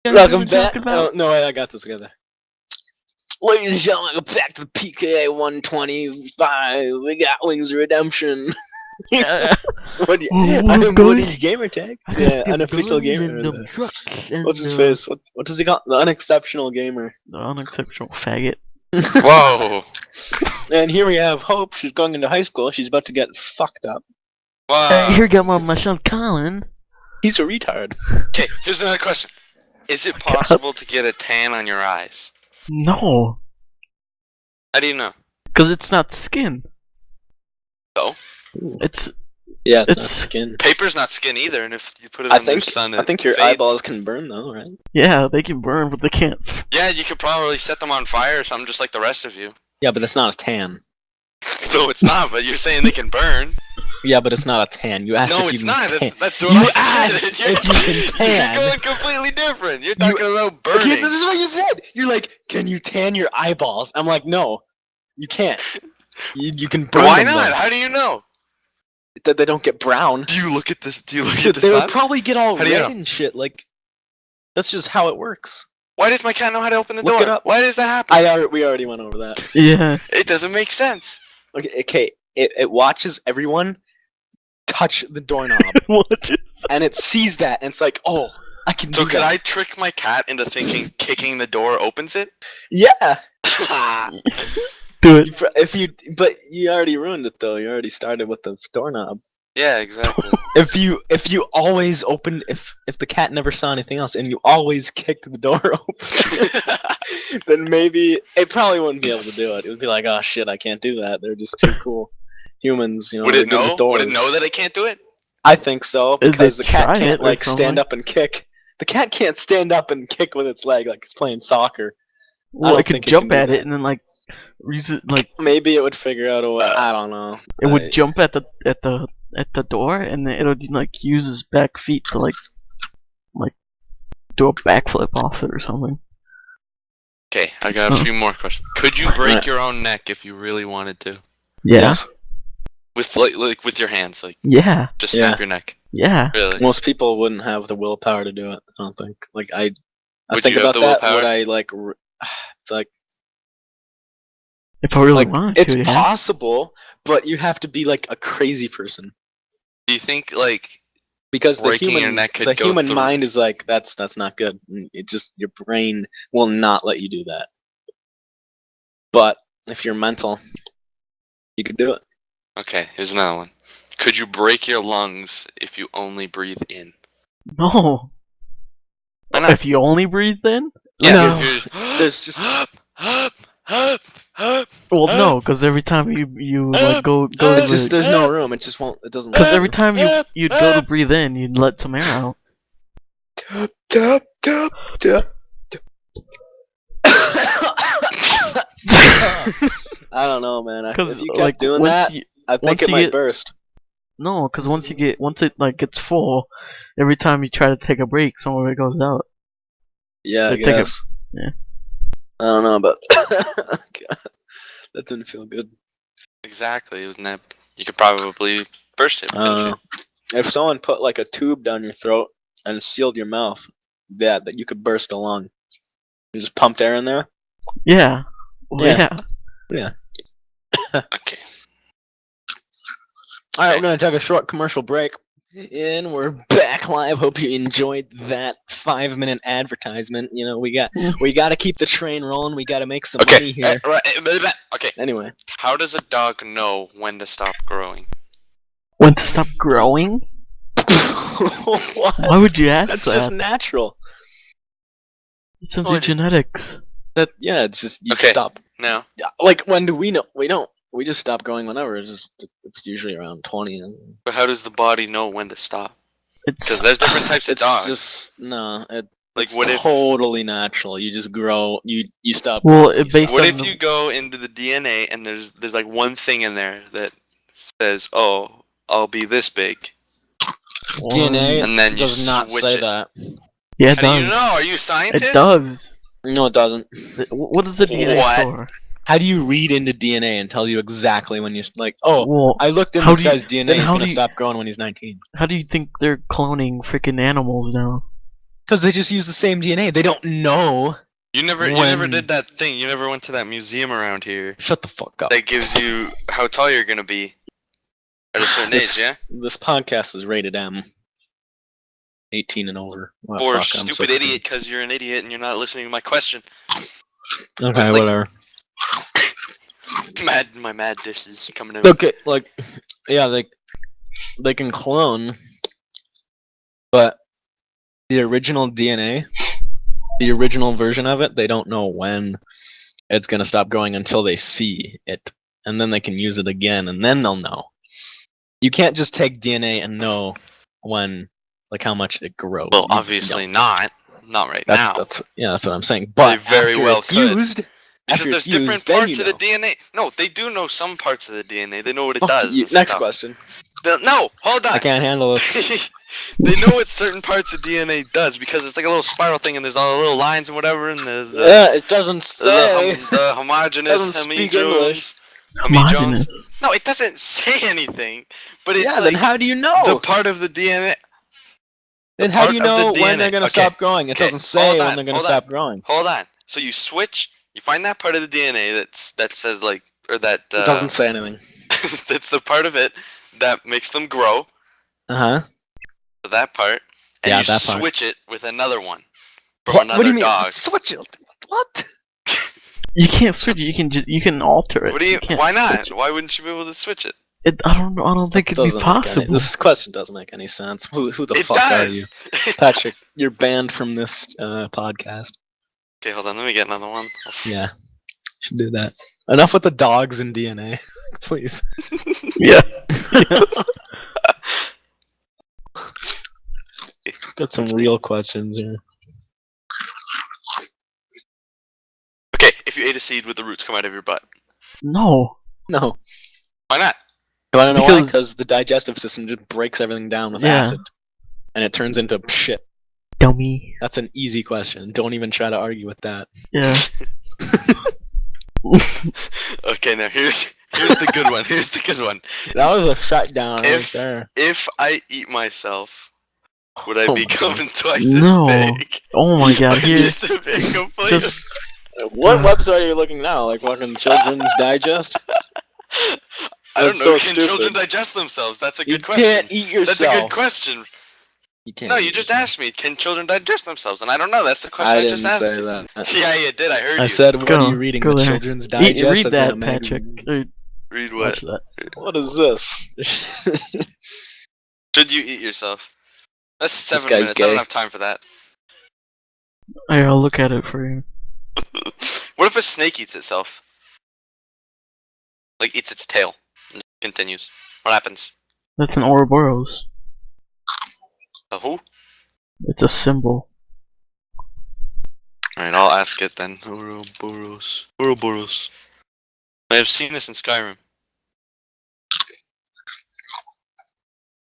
Welcome back. Oh, no, wait, I got this together. Ladies and gentlemen, welcome back to the PK125. We got Wings of Redemption. What do you, I'm Woody's gamer tag. Yeah, unofficial gamer. What's his face? What does he call? The unexceptional gamer. The unexceptional faggot. Whoa. And here we have Hope. She's going into high school. She's about to get fucked up. Wow. Here got my son Colin. He's a retard. Okay, here's another question. Is it possible to get a tan on your eyes? No. How do you know? Because it's not skin. So? It's not skin. Paper's not skin either, and if you put it in the sun, I think your eyeballs can burn though, right? Yeah, they can burn, but they can't. Yeah, you could probably set them on fire or something, just like the rest of you. Yeah, but it's not a tan. No, it's not, but you're saying they can burn. Yeah, but it's not a tan. You asked no, if it's you not. can tan. That's what You I asked said. if you can tan. You're going completely different. You're talking about burning. Okay, this is what you said. You're like, can you tan your eyeballs? I'm like, no, you can't. You can burn Why them, not? though. How do you know? That they don't get brown. Do you look at this? Do you look at the They sun? would probably get all How do you red know? and shit. Like, that's just how it works. Why does my cat know how to open the Look door? it up. Why does that happen? We already went over that. Yeah. It doesn't make sense. Okay. It watches everyone touch the doorknob, and it sees that, and it's like, oh, I can do So that. could I trick my cat into thinking kicking the door opens it? Yeah. Do it. But you already ruined it though. You already started with the doorknob. Yeah, exactly. If you always opened, if the cat never saw anything else, and you always kicked the door open, then maybe it probably wouldn't be able to do it. It would be like, oh shit, I can't do that. They're just too cool. Humans, you know. Would they're it good with know? doors. Would it know that it can't do it? I think so, because the cat try can't it or like something. stand up and kick. The cat can't stand up and kick with its leg like it's playing soccer. Well, don't it could think it jump can do at that. it and then like Maybe it would figure out a way. I don't know. it would jump at the door and then it would like use its back feet to like do a backflip off it or something. Okay, I got a few more questions. Could you break your own neck if you really wanted to? Yeah. Yes. With like with your hands, like Yeah. just snap your neck. Yeah. Really? Most people wouldn't have the willpower to do it. I don't think. Like I Would think you have about the that. willpower? Would I like? It's like If I really wanted it's to, yeah. possible, but you have to be like a crazy person Do you think like because the breaking your human neck could the go human through- mind is like that's not good. It just your brain will not let you do that. But if you're mental, you could do it. okay, here's another one. Could you break your lungs if you only breathe in? No. Why not? If you only breathe in? No. if There's just Well, no, because every time you like go it's just to there's no room. It just won't. It doesn't. because every time you'd go to breathe in, you'd let some air out. I don't know, man. If you kept like doing once that, you, I think once it you might get- burst. no, because once it like gets full, every time you try to take a break, some of it goes out. Yeah, I Like, take a- guess. yeah. I don't know, but God, that didn't feel good. Exactly, wasn't that? You could probably burst it. couldn't you? If someone put like a tube down your throat and sealed your mouth, that you could burst a lung. You just pumped air in there. Yeah. Well, Yeah. yeah. Okay. All right, we're gonna take a short commercial break, and we're back live. Hope you enjoyed that 5-minute advertisement. You know, we got to keep the train rolling. We got to make some money Okay. here. Okay. Anyway, How does a dog know when to stop growing? When to stop growing? what? Why would you ask That's that? just natural. It's in your genetics. It's just you Okay. stop. No. Like when do we know? We don't. We just stop going whenever. It's usually around 20. But how does the body know when to stop? Because It's there's different types of It's dogs. just no. Like It's what if totally natural. You just grow. You stop. well, growing, it you stop. based what on if you go into the DNA and there's like one thing in there that says, "Oh, I'll be this big," DNA and then you does not switch say it. that. Yeah, it How do you does. know? Are you a scientist? It does. No, it doesn't. What is the DNA What? for? How do you read into DNA and tell you exactly when you're like, oh, Well, I looked in how this do you- guy's DNA. then He's how gonna do you- stop growing when he's 19. how do you think they're cloning freaking animals now? Because they just use the same DNA. They don't know. You never did that thing. You never went to that museum around here Shut the fuck up. that gives you how tall you're gonna be at a certain age, yeah? This podcast is rated M. 18 and older. Well, For fuck, I'm stupid 16. idiot, because you're an idiot and you're not listening to my question. Okay, like- whatever. My mad diss is coming out. Okay, like, yeah, they can clone, but the original DNA, the original version of it, they don't know when it's gonna stop growing until they see it, and then they can use it again, and then they'll know. You can't just take DNA and know when, like, how much it grows. Well, You obviously don't. not right now. That's what I'm saying. But very after well it's could. used, Because after there's it's used, different then parts you of the know. DNA. No, they do know some parts of the DNA. They know what it Fuck does. you. and Next stuff. question. No, hold on. I can't handle this. They know what certain parts of DNA does because it's like a little spiral thing, and there's all the little lines and whatever, and Yeah, it doesn't say. the homogeneous Doesn't speak hemijones. Homogeneous. No, it doesn't say anything. But it's Yeah, like then how do you know? the part of the DNA. Then how do you part of know the when they're DNA. gonna Okay, stop growing? It okay, doesn't say hold when on, they're gonna hold stop on. growing. Hold on. So you switch. You find that part of the DNA that says like, or that It doesn't say anything. that's the part of it that makes them grow. Uh huh. That part, and Yeah, you that part. switch it with another one from What another do you mean? dog. Switch it? What? You can't switch it. You can alter it. What do you? can't Why not? switch it. Why wouldn't you be able to switch it? I don't know. I don't think it'd be Doesn't make any- possible. This question doesn't make any sense. Who the It fuck does. are you, Patrick? You're banned from this podcast. Okay, hold on. Let me get another one. Yeah, should do that. Enough with the dogs and DNA, please. Yeah. Got some real questions here. Okay, if you ate a seed, would the roots come out of your butt? No. No. Why not? You wanna know why? Because- Because the digestive system just breaks everything down with Yeah. acid. And it turns into shit. Dummy. That's an easy question. Don't even try to argue with that. Yeah. Okay, now here's the good one. Here's the good one. That was a shutdown right If- there. If I eat myself, would I Oh my become God. twice No. as big? Oh my god. Or Here. disappear completely? Just. What website are you looking now? Like fucking Children's Digest? I don't That's know. so Can stupid. children digest themselves? That's a You good question. can't eat yourself. That's a good question. You can't No, eat you just yourself. asked me, can children digest themselves? And I don't know. That's the question I I, didn't just asked say you. that. Yeah, you did. I heard I you. said, what Go- are you reading? go The there. Children's Digest? Read As in that, a Patrick. magazine? Read what? Watch that. What is this? Should you eat yourself? That's 7 guy's minutes. I don't gay. have time for that. Here, I'll look at it for you. What if a snake eats itself? Like, eats its tail. And continues. What happens? That's an Ouroboros. A who? It's a symbol. Alright, I'll ask it then. Ouroboros. Ouroboros. I have seen this in Skyrim.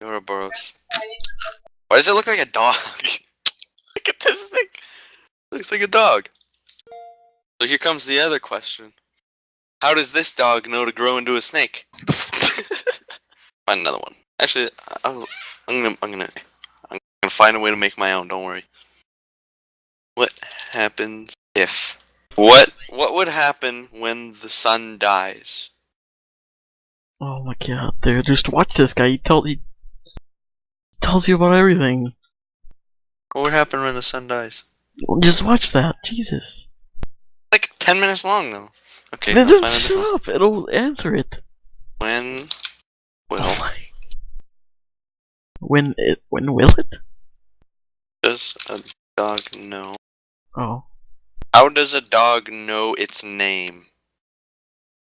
Ouroboros. Why does it look like a dog? Look at this thing. Looks like a dog. So here comes the other question. How does this dog know to grow into a snake? Find another one. Actually, I'm gonna find a way to make my own. Don't worry. What happens if? What would happen when the sun dies? Oh my god, dude. Just watch this guy. He tells you about everything. What would happen when the sun dies? Just watch that. Jesus. Like 10 minutes long though. Okay, Then I'll find a shut different. up. It'll answer it. When will Oh my. When will it? does a dog know? Oh. How does a dog know its name?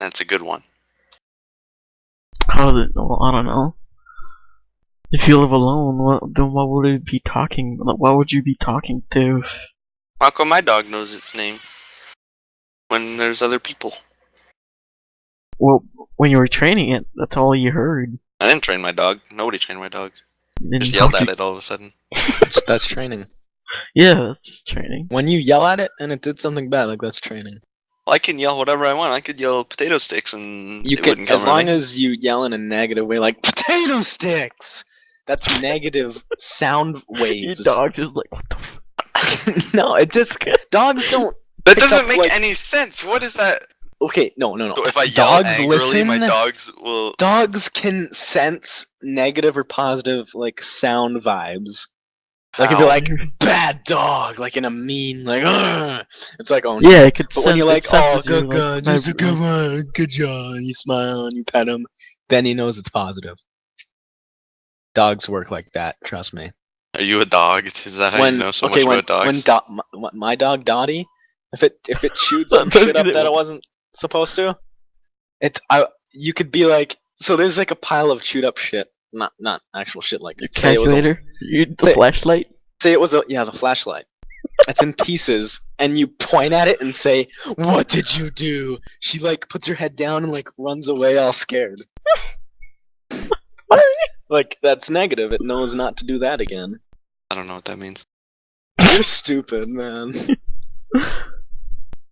That's a good one. How does it? Well, I don't know. If you live alone, then what would it be talking? What would you be talking to? How come my dog knows its name when there's other people? Well, when you were training it, that's all you heard. I didn't train my dog. Nobody trained my dog. Then Just you yelled talked at to- it all of a sudden. That's training. Yeah, that's training. When you yell at it and it did something bad, like that's training. Well, I can yell whatever I want. I could yell potato sticks and You it can, wouldn't come as long running. as you yell in a negative way, like potato sticks. That's negative sound Your waves. dog's just like, what the f-? No, it just dogs don't. That pick doesn't up, make like- any sense. What is that? Okay, no. So if I yell Dogs angrily, my listen. dogs will. Dogs can sense negative or positive like sound vibes. Like if you're How? like bad dog, like in a mean like, "Ugh," it's like oh. Yeah, it could But when you're like, it oh, senses your, good, like, good, it's a good vibra- one, good job, and you smile and you pet him, then he knows it's positive. Dogs work like that, trust me. Are you a dog? Is that how you know so much about dogs? My dog Dottie, if it chewed That's some shit up good. that it wasn't supposed to, you could be like, so there's like a pile of chewed up shit, not actual shit, like Your say it was calculator, the say- flashlight. say it was the flashlight. It's in pieces, and you point at it and say, "What did you do?" She like puts her head down and like runs away, all scared. Like that's negative. It knows not to do that again. I don't know what that means. You're stupid, man.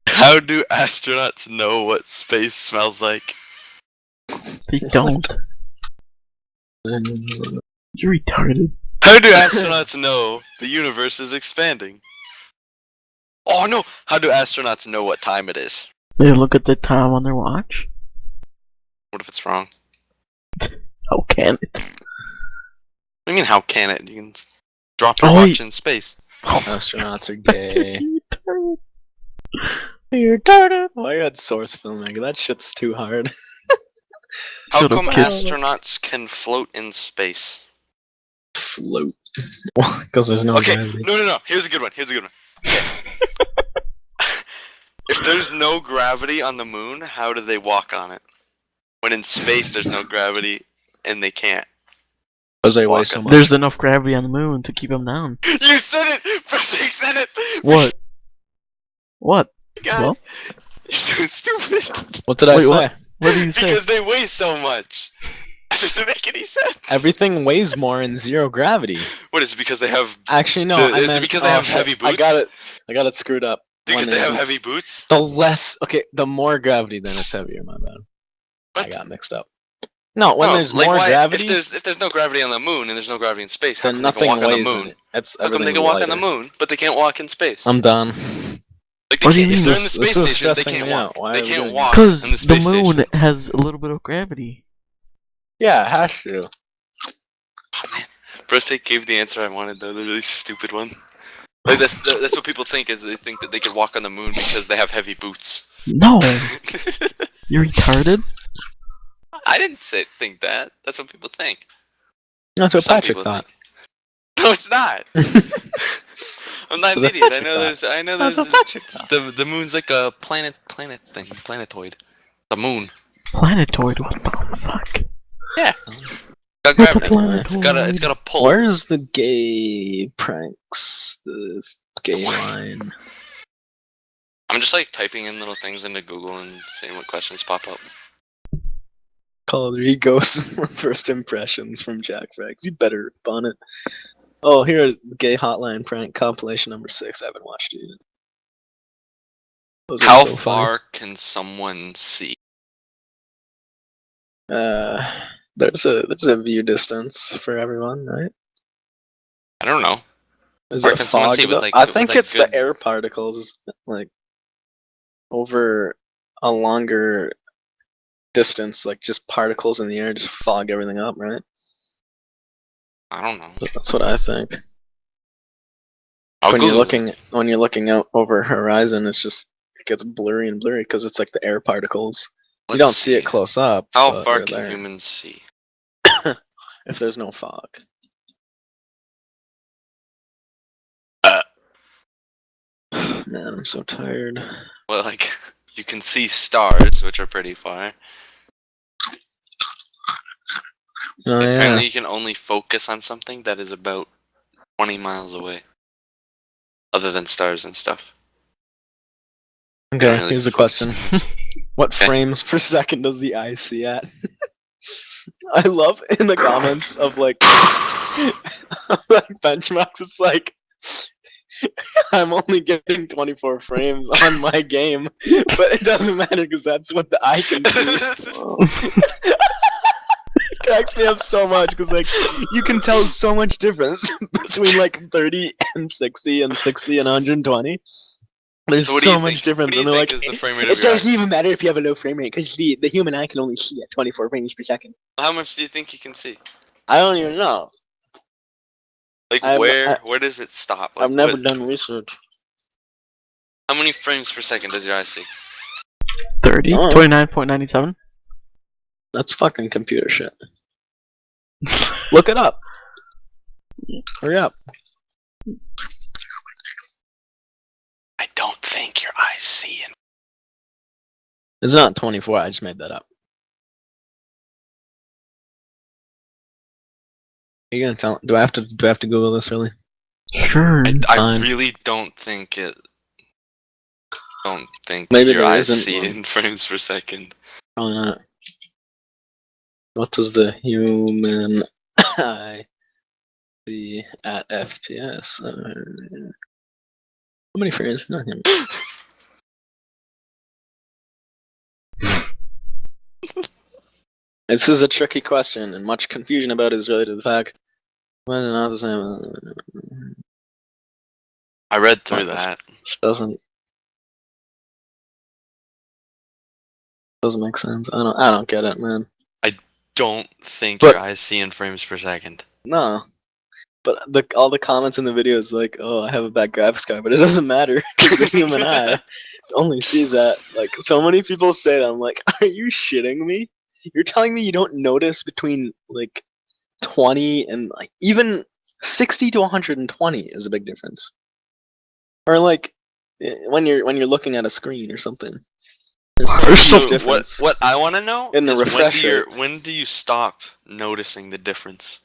How do astronauts know what space smells like? They don't. You're retarded. How do astronauts know the universe is expanding? Oh no! How do astronauts know what time it is? They look at the time on their watch. What if it's wrong? How can it? What do you mean, how can it? You can drop your Oh, watch wait. in space. Astronauts are gay. You're retarded. You're retarded. Why you had source filming? That shit's too hard. How Shut up, come kid. astronauts can float in space? Float. Because there's no Okay, gravity. no. Here's a good one. Okay. If there's no gravity on the moon, how do they walk on it? When in space there's no gravity and they can't. Because they weigh Walk so on- much. There's enough gravity on the moon to keep them down. You said it! Prosek said it! What? What? God, Well? you're so stupid. What did I Wait, say? what? What do you say? Because they weigh so much. That doesn't make any sense. Everything weighs more in zero gravity. What is it because they have? Actually, no. Is I it meant, because they have shit, heavy I boots? got it screwed up. Because When they have it- heavy boots? The less, okay, the more gravity, then it's heavier. My bad. What? I got mixed up. No, when No, there's like more why, gravity, if there's no gravity on the moon and there's no gravity in space, how then come they nothing can walk on the weighs in moon? it. That's How come they everything's can walk on the lighter. moon, but they can't walk in space? I'm done. Like they What do you can't, if mean? they're in the This space is station, they stressing can't me walk. out. Why They are we can't doing walk Because in the the space moon station. has a little bit of gravity. Yeah, it has to. Prosek gave the answer I wanted, though, the really stupid one. Like that's what people think is they think that they can walk on the moon because they have heavy boots. No, you're retarded. I didn't think that. That's what people think. That's what Some Patrick people thought. think. No, it's not. I'm not an That's what idiot. Patrick thought. I know That's there's what Patrick thought. the moon's like a planetoid. The moon. Planetoid, what the fuck? Yeah. Got What's a gravity. It's got a pull. Where's the gay pranks? The gay line. I'm just like typing in little things into Google and seeing what questions pop up. Call of Duty Ghost first impressions from Jack Frags. You better rip on it. Oh, here, the gay hotline prank compilation number 6. I haven't watched it yet. Those are How so funny. far can someone see? There's a view distance for everyone, right? I don't know. Is Or it can someone fog, see with, though? like, I with, think like, it's good- the air particles, like over a longer distance, like just particles in the air just fog everything up, right? I don't know. That's what I think. I'll when Google you're looking out over a horizon, it gets blurry and blurry because it's like the air particles. You don't Let's see it close up. How but far they're can there. humans see? If there's no fog. Man, I'm so tired. Well, like you can see stars, which are pretty far. Oh yeah. Apparently, you can only focus on something that is about 20 miles away. Other than stars and stuff. Okay, really here's a focus. question. What Okay. frames per second does the eye see at? I love in the comments of like benchmarks, it's like I'm only getting 24 frames on my game, but it doesn't matter because that's what the eye can see. cracks me up so much because like you can tell so much difference between like 30 and 60 and 60 and 120. There's So what do so you much think? difference, What do you and they're think like, is the frame rate it of your doesn't eyes? even matter if you have a low frame rate because the human eye can only see at 24 frames per second. How much do you think you can see? I don't even know. Like I've where does it stop? Like I've never what? done research. How many frames per second does your eye see? 30? Oh. 29.97? That's fucking computer shit. Look it up. Hurry up. I don't think your eyes see it. It's not 24. I just made that up. Are you gonna tell? Do I have to Google this really? Sure. I Fine. really don't think it. Don't think Maybe your there eyes isn't see one. in frames per second. Probably not. What does the human eye see at FPS? How many frames? Not him. This is a tricky question, and much confusion about it is related to the fact whether or not the same. I read through This- that. This doesn't make sense. I don't get it, man. Don't think But- your eyes see in frames per second. No. But all the comments in the video is like, oh, I have a bad graphics card, but it doesn't matter. 'Cause the human eye only sees that. Like, so many people say that. I'm like, are you shitting me? You're telling me you don't notice between like 20 and like even 60 to 120 is a big difference. Or like when you're looking at a screen or something. There's so much So difference. what I want to know In the is refresh rate. when do you stop noticing the difference?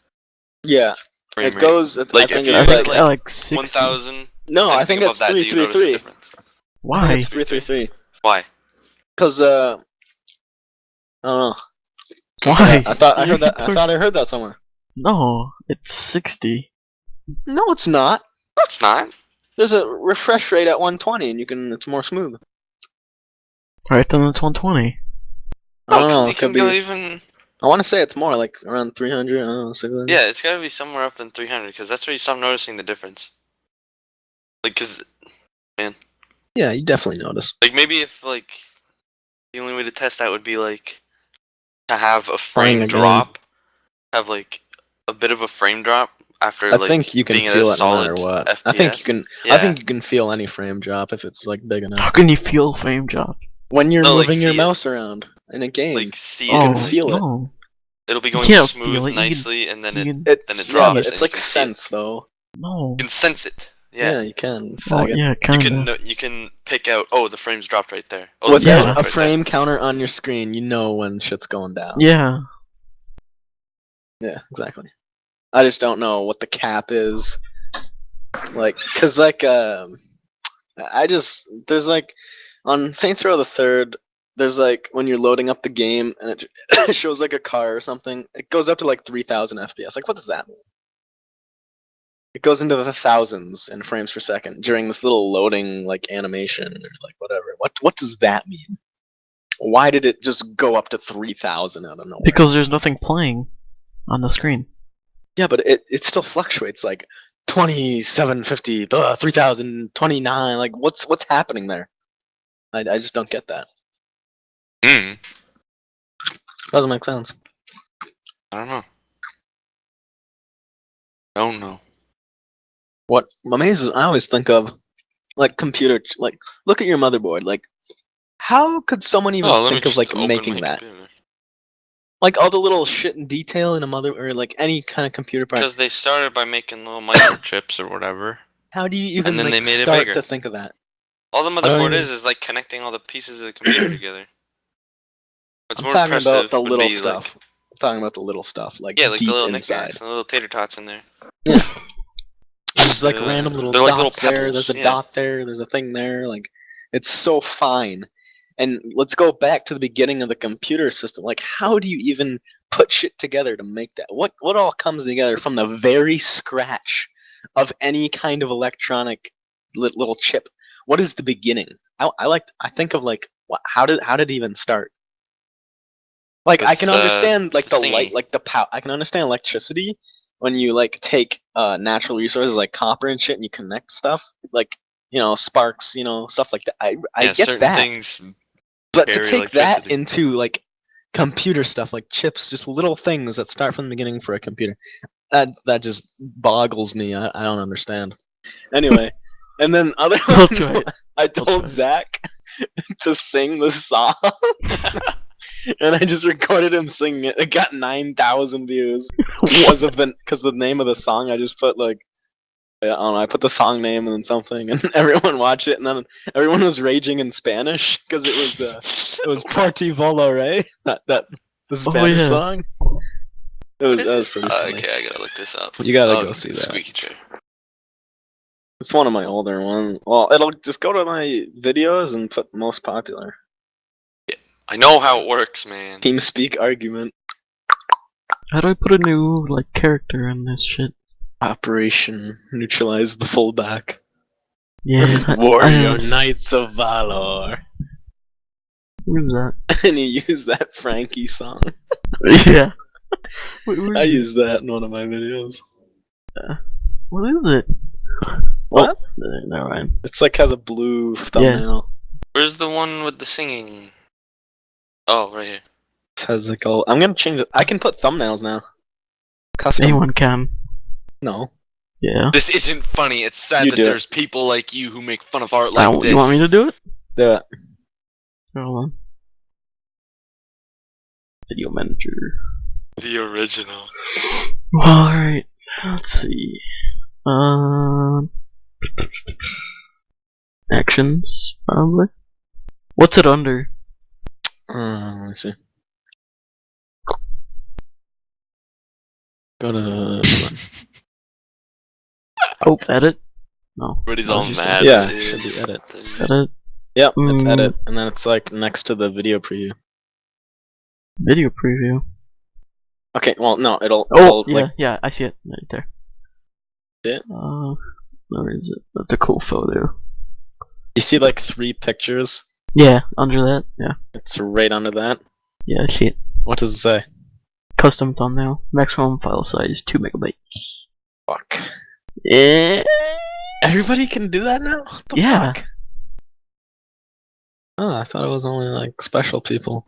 Yeah, Frame it rate? goes. Like, I if think you it's hit, like, like 60. 1,000. no, I anything think above it's that, do you notice a 333. difference? Why? It's 333. Why? Cause I don't know. Why? I thought I heard that somewhere. No, it's 60. No, it's not. That's not. There's a refresh rate at 120, and it's more smooth. Right, then it's 120. I don't No, 'cause know. you It can could be. go even. I want to say it's more like around 300. I don't know, 600. Yeah, it's got to be somewhere up in 300 because that's where you stop noticing the difference. Like, cause Yeah, you definitely notice. like maybe if like the only way to test that would be like to have a Playing frame a game. drop, have like a bit of a frame drop after I like think you can being at feel a it no solid matter what. FPS. I think you can. Yeah. I think you can feel any frame drop if it's like big How enough. can you feel frame drop? When you're No, like, moving your see it. mouse around in a game, Like see You it, can like, feel it. No. it'll be You going can't smooth feel it, you can- nicely, and then you it can- then it yeah, drops. but and it's you like can see it. sense though. No. You can sense it. Yeah, Yeah. you can. Oh, Faggot. yeah, You kinda. can you can pick out. Oh, the frames dropped right there. Oh, the Without frames Yeah. dropped a right frame counter on your screen, you know when shit's going down. Yeah. Yeah, exactly. I just don't know what the cap is. Like, cause like there's like on Saints Row the Third, there's like when you're loading up the game and it it shows like a car or something, it goes up to like 3,000 FPS. Like, what does that mean? It goes into the thousands in frames per second during this little loading like animation or like whatever. What does that mean? Why did it just go up to 3,000 out of nowhere? Because there's nothing playing on the screen. Yeah, but it still fluctuates like 2750, 3029. Like what's happening there? I just don't get that. there. Doesn't make sense. I don't know. Don't know. What amazes I always think of like like look at your motherboard. Like how could someone even Oh, let me think of just like open making my that? computer. Like all the little shit and detail in a mother or like any kind of computer part. Because they started by making little microchips or whatever. How do you even then like they made it start bigger. to think of that? All the don't motherboard even- is like connecting all the pieces of the computer together. What's I'm more talking impressive about the would little be, stuff. Like, I'm talking about the little stuff, like yeah, like deep the little inside. knickknacks and the little tater tots in there. There's like random little they're dots like little there. pebbles, There's a yeah. dot there. There's a thing there. Like it's so fine. And let's go back to the beginning of the computer system. Like, how do you even put shit together to make that? What all comes together from the very scratch of any kind of electronic little chip? What is the beginning? I think of like how did it even start? Like I With, can understand like the the light, thingy. like the power. I can understand electricity when you like take natural resources like copper and shit and you connect stuff like sparks, stuff like that. I Yeah, get certain that, things but to carry take that electricity. into like computer stuff like chips, just little things that start from the beginning for a computer, that just boggles me. I don't understand. Anyway, and then other I'll one, try it. I try told it. Zach to sing the song. And I just recorded him singing it. It got 9,000 views because the name of the song. I just put like I don't know. I put the song name and then something, and everyone watched it, and then everyone was raging in Spanish because it was Party Volo, right? That the Spanish yeah. song. That was pretty funny. Okay, I gotta look this up. You gotta go see that. Squeaky chair. It's one of my older ones. Well, it'll just go to my videos and put most popular. I know how it works, man. TeamSpeak argument. How do I put a new like character in this shit? Operation neutralize the fullback. Yeah. Warrior Knights of Valor. Who's that? And you use that Frankie song. Yeah. Wait, I use that in one of my videos. What is it? What? Oh, never mind. It's like has a blue thumbnail. Where's the one with the singing? Oh, right here. It has like all. I'm gonna change it. I can put thumbnails now. Custom. Anyone can. No. Yeah. This isn't funny. It's sad You that do there's people like you who make fun of art like this. You want me to do it? Do it. Hold on. Video manager. The original. Alright. Let's see. Actions, probably. What's it under? Let me see. Go to. Oh, edit? No. Everybody's What all did you say? mad. Yeah, dude. it should be edit. Edit? Yep, it's Mm. edit, and then it's like next to the video preview. Video preview. Okay, well, no, it'll Oh, yeah, like yeah, I see it right there. See it? Where is it? That's a cool photo. you see like 3 pictures. Yeah, under that, yeah. It's right under that. Yeah, I see it. What does it say? Custom thumbnail. Maximum file size 2 megabytes. Fuck. Yeah. Everybody can do that now? What the Yeah. fuck? Oh, I thought it was only like special people.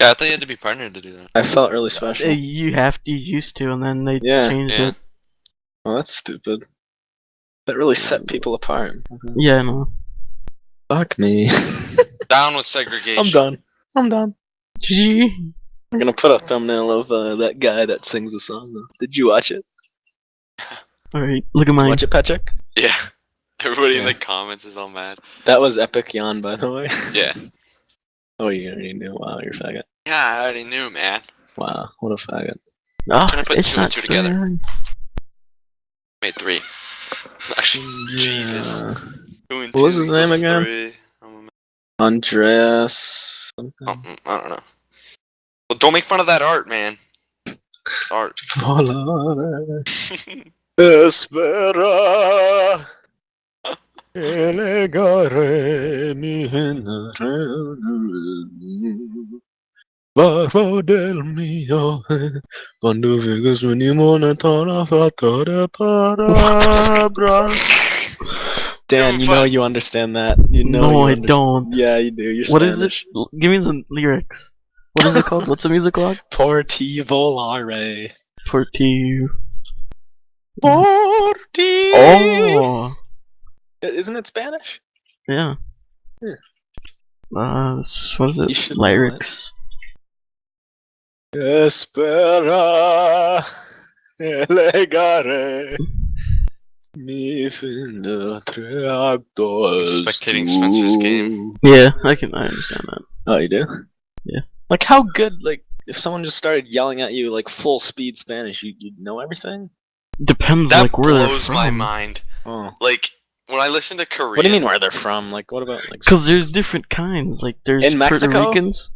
Yeah, I thought you had to be partnered to do that. I felt really special. You used to, and then they Yeah. changed Yeah. it. Oh, that's stupid. That really set people apart. Yeah, I know. Fuck me. Down with segregation. I'm done. I'm done. GG. I'm gonna put a thumbnail of that guy that sings the song though. Did you watch it? Alright, look at Did you mine. watch it, Patrick? Yeah. Everybody in Yeah. the comments is all mad. That was epic yawn, by the way. Yeah. Oh, you already knew. Wow, you're a faggot. Yeah, I already knew, man. Wow, what a faggot. Oh, Trying to put it's two and not two together. fair. Made 3. Actually, Jesus. Yeah. 2 and 2 What was his name equals again? 3. Oh, Andreas. Something. I don't know. Well, don't make fun of that art, man. Art. Volare. Espera. Elegare mi Barro del mio quando vegas venimo nella fattore parabra. Dan, you know you understand that. You know No, you I understand. don't. Yeah, you do. You're What is Spanish. it? Give me the lyrics. What is it called? What's the music called? Por ti volare. Porti. Por ti. Oh! Isn't it Spanish? Yeah. Yeah. What is You it? should know Lyrics. Espera, elegare, mi fin de tre actos. Spectating Spencer's game. Yeah, I understand that. Oh, you do? Yeah. Like, how good, like, if someone just started yelling at you, like, full speed Spanish, you'd know everything? Depends, That like, where they're blows from. my mind. Oh. Like, when I listen to Korean... What do you mean where they're from? Like, what about, like... Because there's different kinds. Like, there's In Mexico? Puerto Ricans.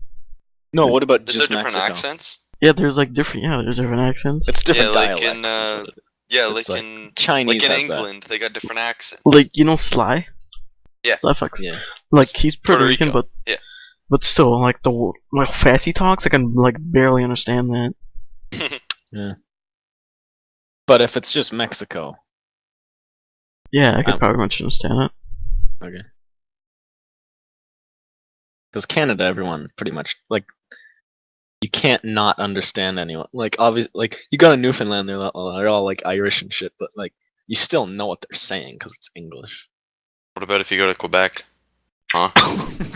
No, what about Is just there different Mexico? accents? Yeah, there's like different. Yeah, there's different accents. It's different Yeah, like dialects. in, is what it is. Yeah, It's like like in... Chinese Like in has England, they got different accents. Like, you know Sly? Yeah. Sly Fox. that. Yeah. Like, he's Puerto Puerto Rican, Rico. but Yeah. But still, like like fast he talks, I can like barely understand that. Yeah. But if it's just Mexico, Yeah, I could probably much understand it. okay. Because Canada, everyone pretty much like you can't not understand anyone. Like obviously, like you go to Newfoundland, they're all like Irish and shit, but like you still know what they're saying because it's English. What about if you go to Quebec? Huh?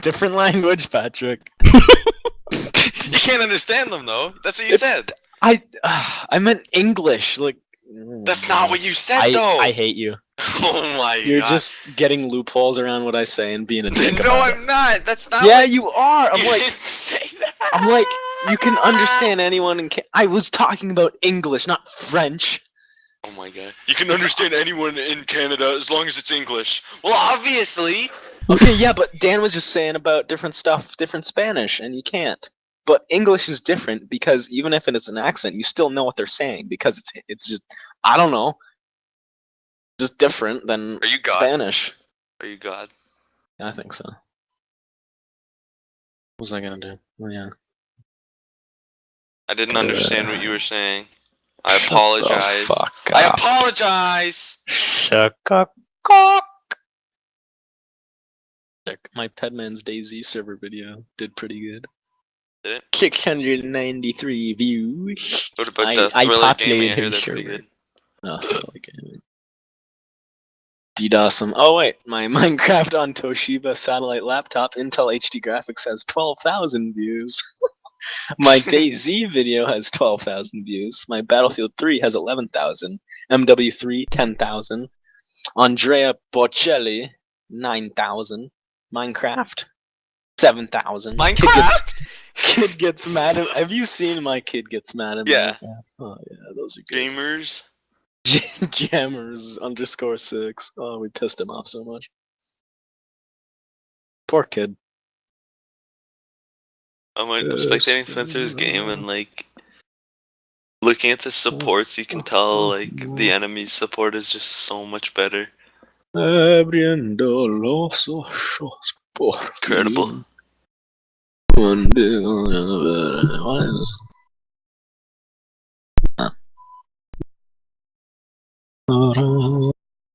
Different language, Patrick. You can't understand them though. That's what you said. I meant English. Like That's not what you said though. I hate you. Oh my god. You're just getting loopholes around what I say and being a dick No, about I'm not. That's not. Yeah, what... you are. You didn't say that. I'm like, you can understand anyone in I was talking about English, not French. Oh my god. You can understand anyone in Canada as long as it's English. Well, obviously. Okay, yeah, but Dan was just saying about different stuff, different Spanish, and you can't. But English is different because even if it's an accent, you still know what they're saying because it's just I don't know, just different than Are you God? Spanish. Are you God? I think so. What was I gonna do? Oh yeah. I didn't understand what you were saying. I Shut apologize. the fuck I up. apologize. Shaka My Pedman's DayZ server video did pretty good. Did it? 693 views. What about I the Thriller Gaming? I populated hear his they're pretty server. good. No, Thriller Gaming. DDoSum. Oh wait, my Minecraft on Toshiba satellite laptop Intel HD graphics has 12,000 views. My DayZ video has 12,000 views. My Battlefield 3 has 11,000. MW3 10,000. Andrea Bocelli 9,000. Minecraft 7,000. Minecraft? Kid gets mad at. Have you seen my kid gets mad at? Yeah. Minecraft? Oh yeah, those are good. Gamers. Jammers _6. Oh, we pissed him off so much. Poor kid. I'm spectating Spencer's game and like looking at the supports, you can tell like the enemy's support is just so much better. Incredible. What is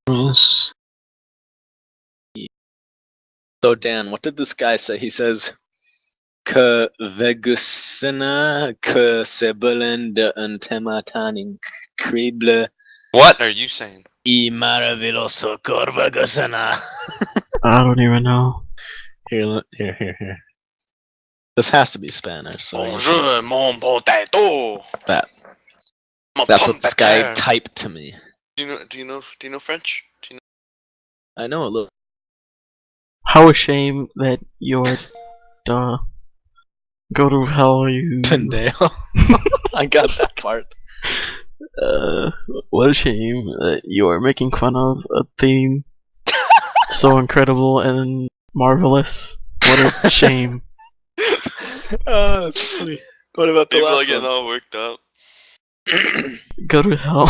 this? So Dan, what did this guy say? He says, "Că vegusena că se belende în tematanin crible." What are you saying? E maravilloso corvagusena. I don't even know. Here. This has to be Spanish. So Bonjour, mon potato. That's what this guy typed to me. Do you know French? Do you know? I know a little. How ashamed that you're go to hell, you Pendejo. I got that part. What a shame that you are making fun of a theme so incredible and marvelous. What a shame. Oh, that's funny. What about the People are last getting one? all worked up. Go to hell.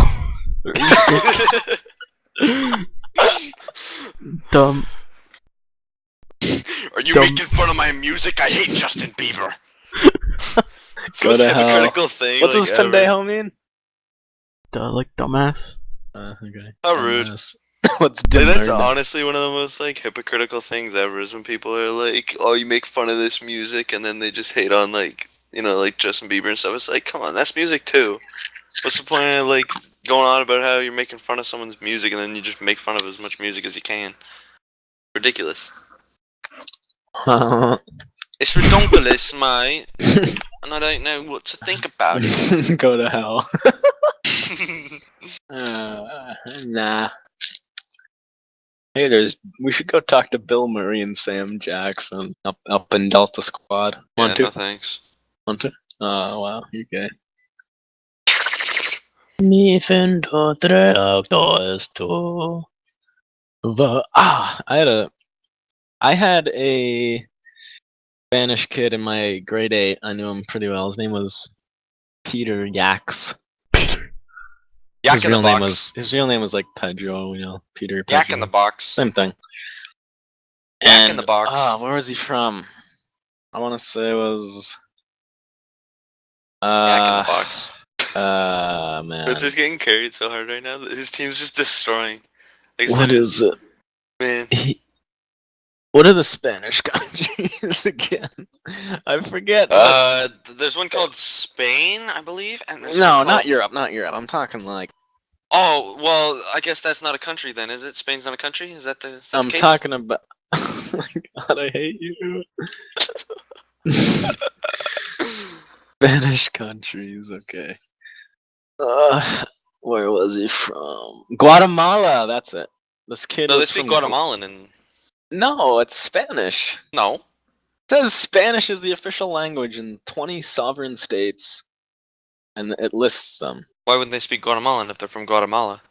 Dumb. Are you Dumb. making fun of my music? I hate Justin Bieber. Go to hell. Hypocritical thing. What like, does pendejo mean? Like dumbass. Okay. How rude. What's Like, that's nerd? honestly one of the most like hypocritical things ever is when people are like, "Oh, you make fun of this music," and then they just hate on like like Justin Bieber and stuff. It's like, come on, that's music too. What's the point of like going on about how you're making fun of someone's music and then you just make fun of as much music as you can? Ridiculous. It's ridiculous, mate. And I don't know what to think about it. Go to hell. Nah. Hey, we should go talk to Bill Murray and Sam Jackson up in Delta Squad. Want to? No thanks. Want to? Oh wow, you're gay. Mi fento tre esto. I had a Spanish kid in my grade 8. I knew him pretty well. His name was Peter Yax. Yak in the box. His real name was like Pedro, Peter. Pedro. Yak in the box. Same thing. Yak in the box. Where was he from? I want to say was. Back in the box. Man. Spencer's getting carried so hard right now. His team's just destroying. Like, What is it? Man. What are the Spanish countries again? I forget. There's one called Spain, I believe, and there's No, one called... not Europe. Not Europe. I'm talking like. Oh, well, I guess that's not a country then, is it? Spain's not a country? Is that the I'm case? talking about. Oh my god, I hate you. Spanish countries, okay. Where was he from? Guatemala, that's it. This kid No, they was speak from Guatemalan and... No, it's Spanish. No. It says Spanish is the official language in 20 sovereign states, and it lists them. Why wouldn't they speak Guatemalan if they're from Guatemala?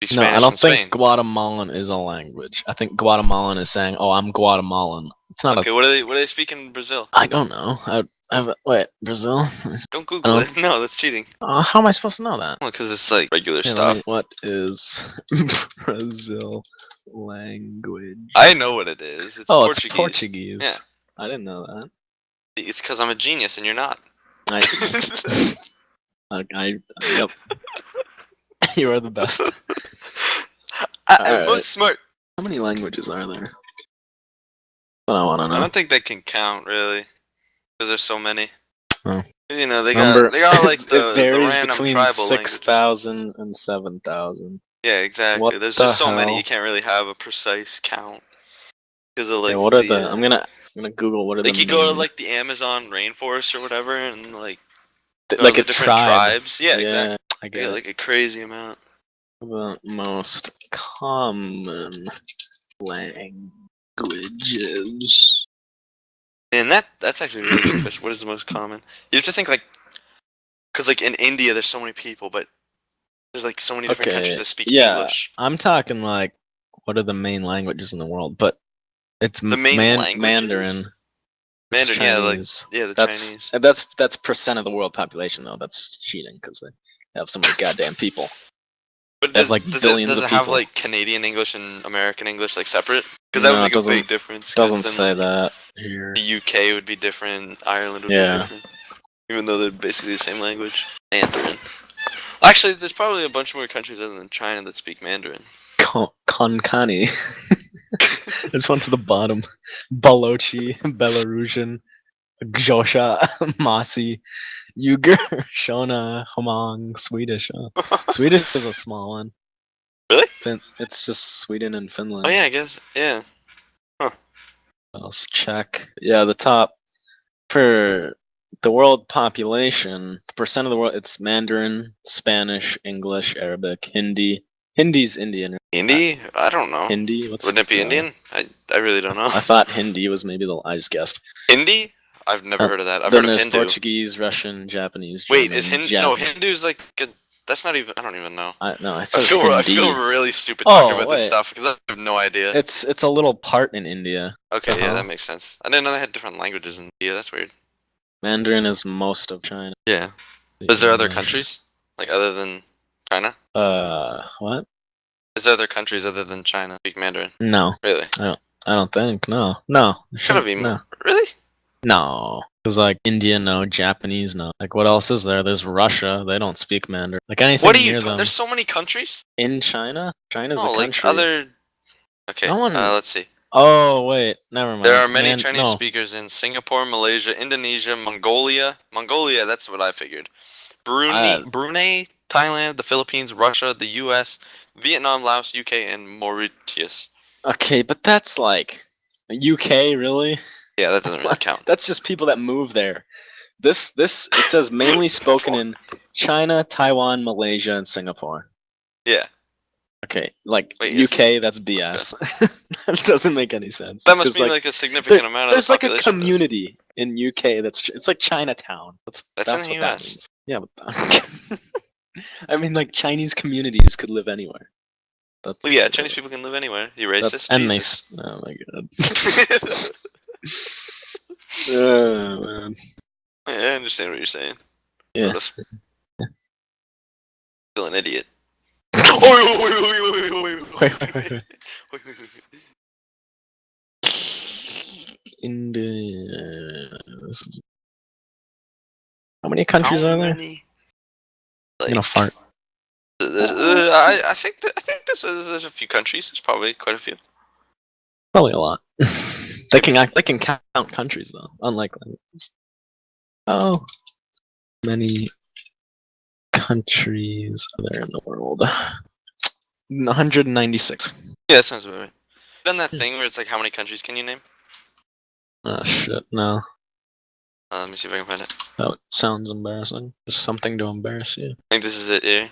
Speak No, Spanish I don't in think Spain. Guatemalan is a language. I think Guatemalan is saying, "Oh, I'm Guatemalan." It's not Okay, what do they speak in Brazil? I don't know. Wait, Brazil? Don't Google I it. No, that's cheating. How am I supposed to know that? Well, because it's like regular Here, stuff. what is Brazil language? I know what it is. It's Portuguese. It's Portuguese. Yeah. I didn't know that. It's because I'm a genius and you're not. Yep. You are the best. I'm Alright. most smart. How many languages are there? What I want to know. I don't think they can count really, because there's so many. Oh. You know, they Number, got like the it varies random between tribal 6,000 and 7,000. Yeah, exactly. What There's the just so many hell? you can't really have a precise count. Because of like Okay, what are the? I'm gonna Google what are like the. you go to main- like the Amazon rainforest or whatever, and like like the a different tribe. tribes. Yeah, exactly. I You get get it. like a crazy amount. The most common languages. And that's actually a really good question. What is the most common? You have to think like, because like in India there's so many people, but there's like so many different countries that speak English. I'm talking like what are the main languages in the world, but it's The main languages? Mandarin. Mandarin, Chinese. the That's Chinese. that's percent of the world population though. That's cheating because they have so many goddamn people. But They have, like, billions does of it have people. like Canadian English and American English like separate? Because that No, would it make a big difference. 'cause Doesn't then, say like, that here. The UK would be different. Ireland would be Yeah. different. Even though they're basically the same language. Mandarin. Actually, there's probably a bunch more countries other than China that speak Mandarin. Konkani. There's one to the bottom. Balochi, Belarusian, Xhosa, Masi, Uyghur, Shona, Hmong, Swedish. Swedish is a small one. Really? It's just Sweden and Finland. Oh yeah, I guess. Yeah. What else? Czech. Yeah, the top for the world population, the percent of the world, it's Mandarin, Spanish, English, Arabic, Hindi. Hindi's Indian. Hindi? I don't know. Hindi? Wouldn't it be Indian? I really don't know. I thought Hindi was maybe I just guessed. Hindi? I've never heard of that. I've Then heard of there's Hindu. Portuguese, Russian, Japanese. Wait, German, is Hindu? Jap- No, Hindu's like a, that's not even. I don't even know. No, it I says feel Hindi. really stupid talking Oh, about this wait. stuff because I have no idea. It's a little part in India. Okay, yeah, Uh-huh. that makes sense. I didn't know they had different languages in India. That's weird. Mandarin is most of China. Yeah. Is there other countries like other than China? What? Is there other countries other than China speak Mandarin? No, Really? I don't think. No. There Gotta be no. more. Really? No. Because, like, India, no. Japanese, no. Like, what else is there? There's Russia. They don't speak Mandarin. Like, anything What are you near doing? them. There's so many countries. In China? China's No, a like country. other. Okay. No one- Let's see. Oh, wait. Never mind. There are many Man- Chinese no. speakers in Singapore, Malaysia, Indonesia, Mongolia. Mongolia, that's what I figured. Brunei, Thailand, the Philippines, Russia, the U.S., Vietnam, Laos, UK, and Mauritius. Okay, but that's like... UK, really? Yeah, that doesn't really count. That's just people that move there. This it says mainly spoken in China, Taiwan, Malaysia, and Singapore. Yeah. Okay, like Wait, UK, that's BS. That doesn't make any sense. That must It's be like a significant amount of there's the like a population. does. community in UK it's like Chinatown. That's That's in what the that US. means. Yeah, but I mean, like Chinese communities could live anywhere. That's, Well, yeah, Chinese people can live anywhere. You racist? and they. Jesus. Oh my god. Oh man. Yeah, I understand what you're saying. Yeah. Sort of. Still an idiot. Wait. India. How many countries How are there? many? I'm gonna fart. I think there's a few countries. There's probably quite a few. Probably a lot. They can count countries though, unlike languages. Oh, many countries are there in the world? 196. Yeah, that sounds about right. Done that thing where it's like, how many countries can you name? Oh shit, no. Let me see if I can find it. That sounds embarrassing. Just something to embarrass you. I think this is it here.